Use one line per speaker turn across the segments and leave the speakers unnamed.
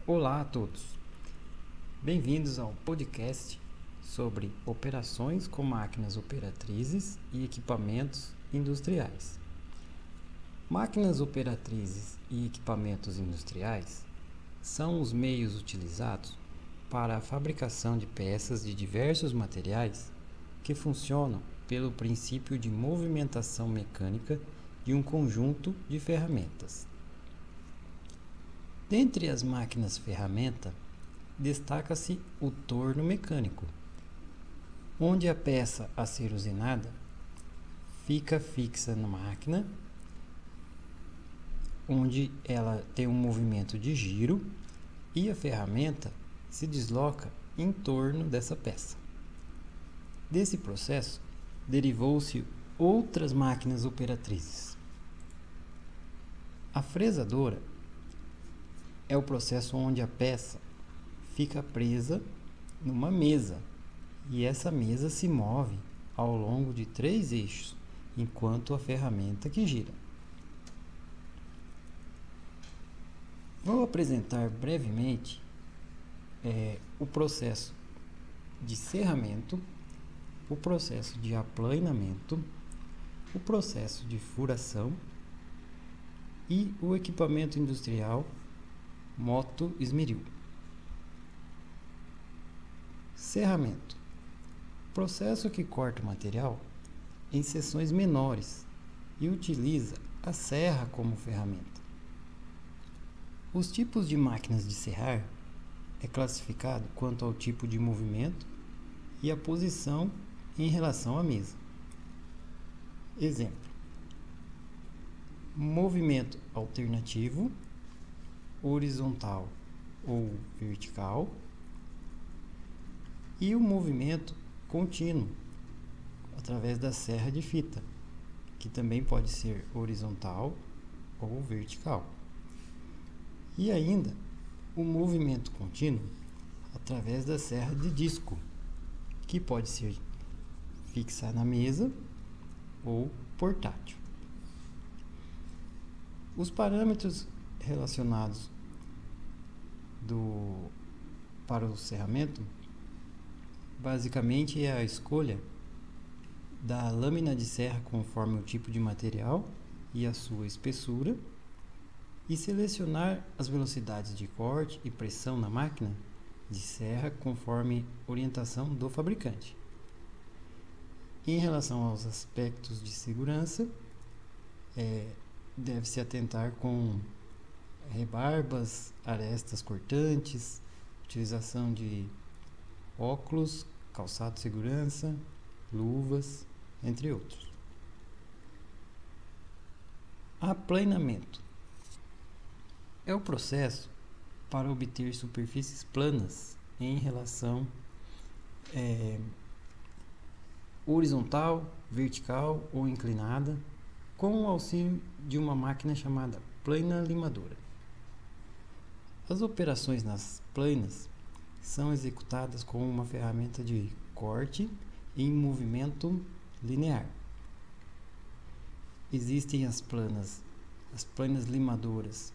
Olá a todos, bem-vindos ao podcast sobre operações com máquinas operatrizes e equipamentos industriais. Máquinas operatrizes e equipamentos industriais são os meios utilizados para a fabricação de peças de diversos materiais que funcionam pelo princípio de movimentação mecânica de um conjunto de ferramentas. Dentre as máquinas ferramenta, destaca-se o torno mecânico, onde a peça a ser usinada fica fixa na máquina, onde ela tem um movimento de giro e a ferramenta se desloca em torno dessa peça. Desse processo, derivou-se outras máquinas operatrizes. A fresadora é o processo onde a peça fica presa numa mesa e essa mesa se move ao longo de 3 eixos, enquanto a ferramenta que gira. Vou apresentar brevemente o processo de serramento, o processo de aplainamento, o processo de furação e o equipamento industrial moto esmeril. Serramento: processo que corta o material em seções menores e utiliza a serra como ferramenta. Os tipos de máquinas de serrar é classificado quanto ao tipo de movimento e a posição em relação à mesa. Exemplo: movimento alternativo, horizontal ou vertical, e o movimento contínuo através da serra de fita, que também pode ser horizontal ou vertical. E ainda o movimento contínuo através da serra de disco, que pode ser fixa na mesa ou portátil. Os parâmetros relacionados para o serramento basicamente é a escolha da lâmina de serra conforme o tipo de material e a sua espessura, e selecionar as velocidades de corte e pressão na máquina de serra conforme orientação do fabricante. Em relação aos aspectos de segurança, deve-se atentar com rebarbas, arestas cortantes, utilização de óculos, calçado de segurança, luvas, entre outros. Aplainamento é o processo para obter superfícies planas em relação horizontal, vertical ou inclinada, com o auxílio de uma máquina chamada plana limadora. As operações nas planas são executadas com uma ferramenta de corte em movimento linear. Existem as planas limadoras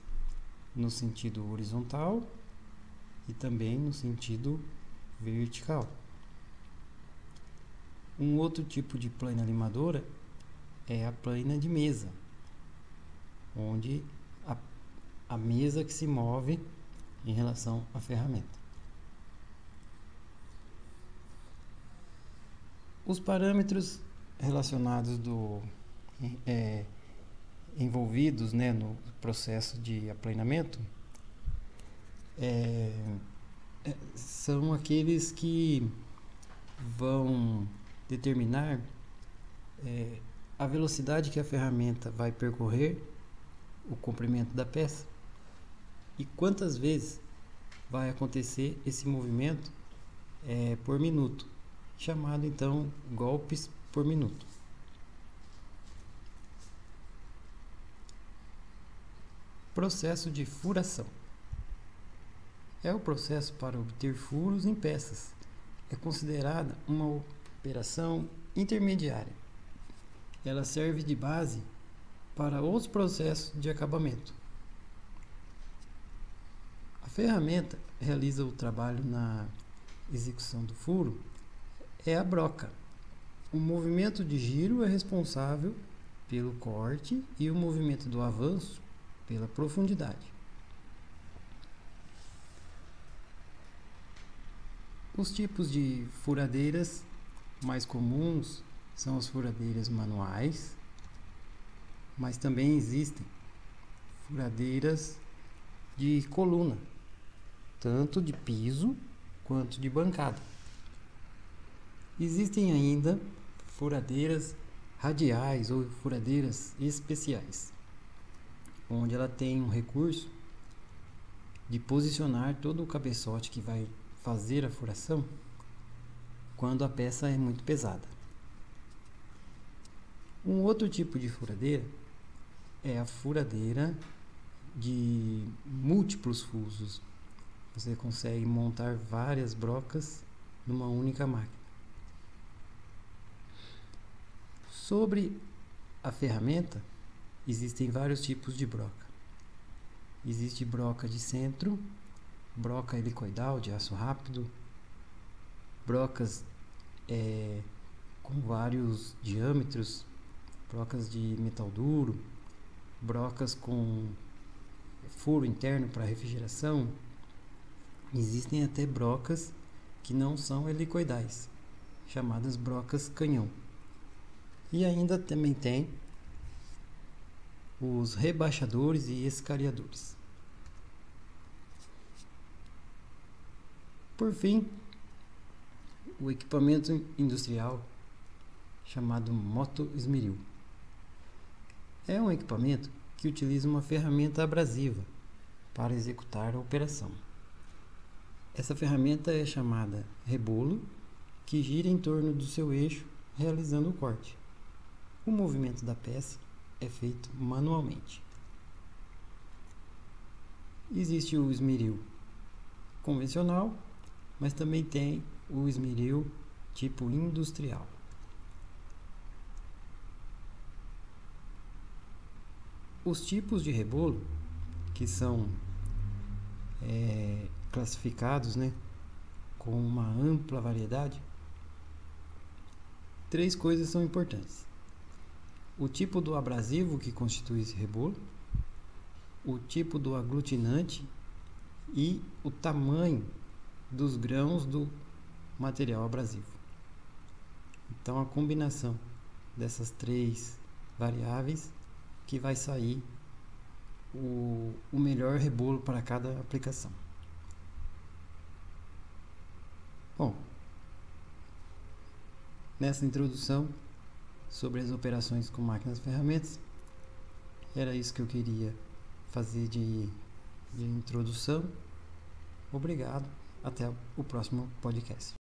no sentido horizontal e também no sentido vertical. Um outro tipo de plana limadora é a plana de mesa, onde a mesa que se move em relação à ferramenta. Os parâmetros relacionados envolvidos no processo de aplainamento são aqueles que vão determinar a velocidade que a ferramenta vai percorrer o comprimento da peça e quantas vezes vai acontecer esse movimento por minuto, chamado então golpes por minuto. Processo de furação é o processo para obter furos em peças. É considerada uma operação intermediária. Ela serve de base para outros processos de acabamento. A ferramenta realiza o trabalho na execução do furo é a broca. O movimento de giro é responsável pelo corte e o movimento do avanço pela profundidade. Os tipos de furadeiras mais comuns são as furadeiras manuais, mas também existem furadeiras de coluna, tanto de piso quanto de bancada. Existem ainda furadeiras radiais ou furadeiras especiais, onde ela tem um recurso de posicionar todo o cabeçote que vai fazer a furação quando a peça é muito pesada. Um outro tipo de furadeira é a furadeira de múltiplos fusos. Você consegue montar várias brocas numa única máquina. Sobre a ferramenta, existem vários tipos de broca. Existe broca de centro, broca helicoidal de aço rápido, brocas com vários diâmetros, brocas de metal duro, brocas com furo interno para refrigeração. Existem até brocas que não são helicoidais, chamadas brocas canhão. E ainda também tem os rebaixadores e escariadores. Por fim, o equipamento industrial chamado moto-esmeril. É um equipamento que utiliza uma ferramenta abrasiva para executar a operação. Essa ferramenta é chamada rebolo, que gira em torno do seu eixo, realizando o corte. O movimento da peça é feito manualmente. Existe o esmeril convencional, mas também tem o esmeril tipo industrial. Os tipos de rebolo, que são classificados, com uma ampla variedade, 3 coisas são importantes: o tipo do abrasivo que constitui esse rebolo, o tipo do aglutinante e o tamanho dos grãos do material abrasivo. Então, a combinação dessas 3 variáveis que vai sair o melhor rebolo para cada aplicação. Bom, nessa introdução sobre as operações com máquinas e ferramentas, era isso que eu queria fazer de introdução. Obrigado, até o próximo podcast.